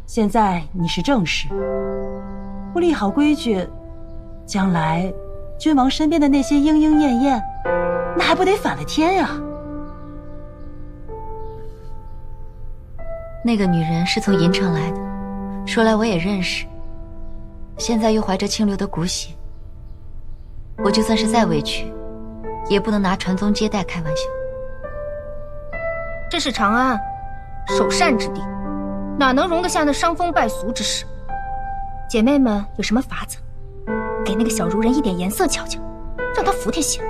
现在你是正室，不立好规矩，将来君王身边的那些莺莺燕燕，那还不得反了天呀？那个女人是从银城来的，说来我也认识。现在又怀着清流的骨血，我就算是再委屈，也不能拿传宗接代开玩笑。这是长安，首善之地，哪能容得下那伤风败俗之事？姐妹们有什么法子，给那个小儒人一点颜色瞧瞧，让他服帖些。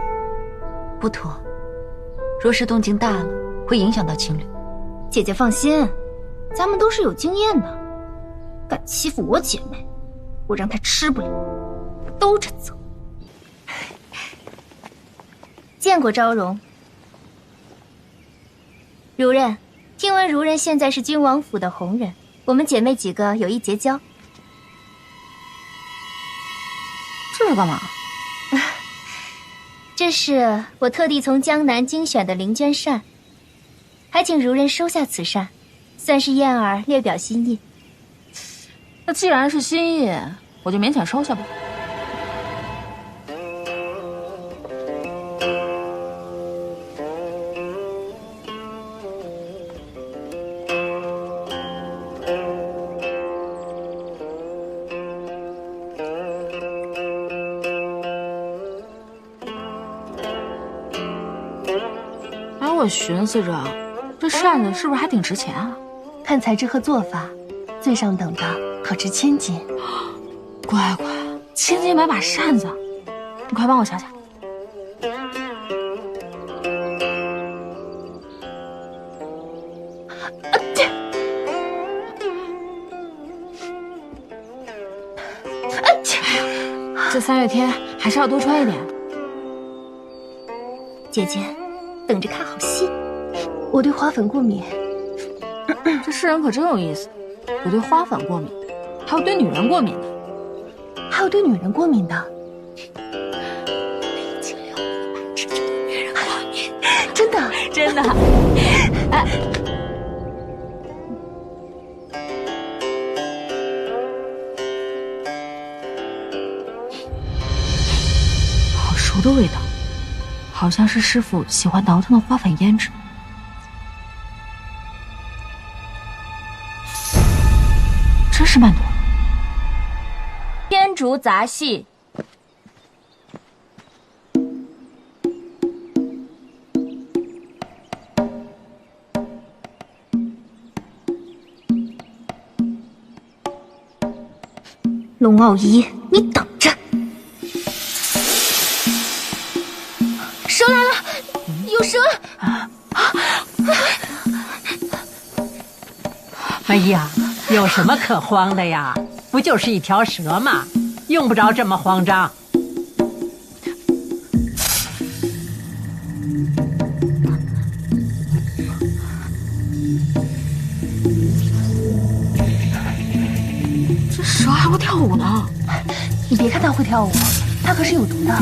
不妥，若是动静大了，会影响到清流。姐姐放心，咱们都是有经验的，敢欺负我姐妹，我让她吃不了兜着走。见过昭容。如人，听闻如人现在是君王府的红人，我们姐妹几个有意结交。这是干嘛？这是我特地从江南精选的灵绢扇，还请如人收下此扇，算是燕儿略表心意。那既然是心意，我就勉强收下吧。我寻思着，这扇子是不是还挺值钱啊？看材质和做法，最上等的可值千金。乖乖，千金买把扇子，你快帮我瞧瞧。这3月天还是要多穿一点。姐姐，等着看好戏。我对花粉过敏。这世人可真有意思，有对花粉过敏，还有对女人过敏的，还有对女人过敏的。清流是对女人过敏，真的真的。哎，好熟的味道，好像是师傅喜欢倒腾的花粉胭脂。真是曼陀。天竺杂戏。龙傲一，你等着！蛇来了，有蛇！哎呀，有什么可慌的呀？不就是一条蛇吗？用不着这么慌张。这蛇还会跳舞呢！你别看它会跳舞，它可是有毒的。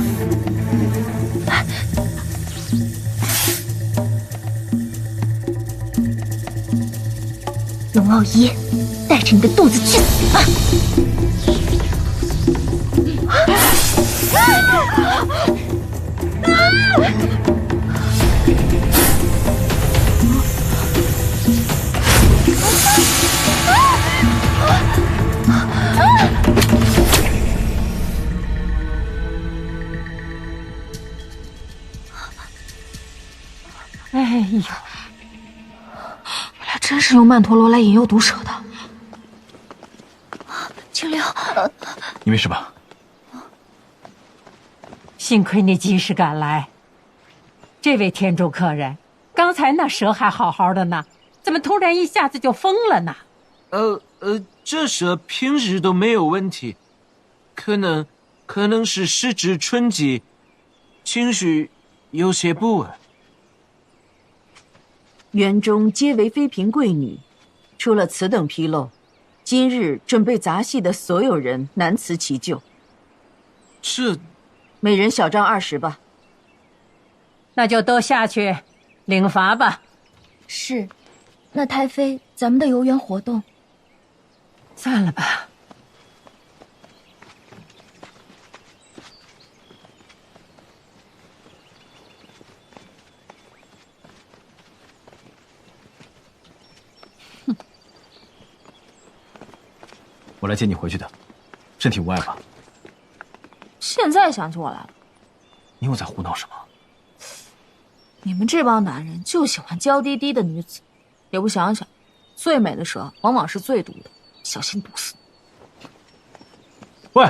龙傲一，带着你的肚子去死吧！哎呦，原来真是用曼陀罗来引诱毒蛇的。清流，你没事吧？幸亏你及时赶来。这位天竺客人，刚才那蛇还好好的呢，怎么突然一下子就疯了呢？这蛇平时都没有问题，可能是时值春季，情绪有些不稳。园中皆为妃嫔贵女，出了此等纰漏，今日准备杂戏的所有人难辞其咎。这，每人小杖20吧。那就都下去领罚吧。是，那太妃，咱们的游园活动。算了吧。我来接你回去的，身体无碍吧？现在想起我来了，你又在胡闹什么？你们这帮男人就喜欢娇滴滴的女子，也不想想，最美的蛇往往是最毒的，小心毒死。喂！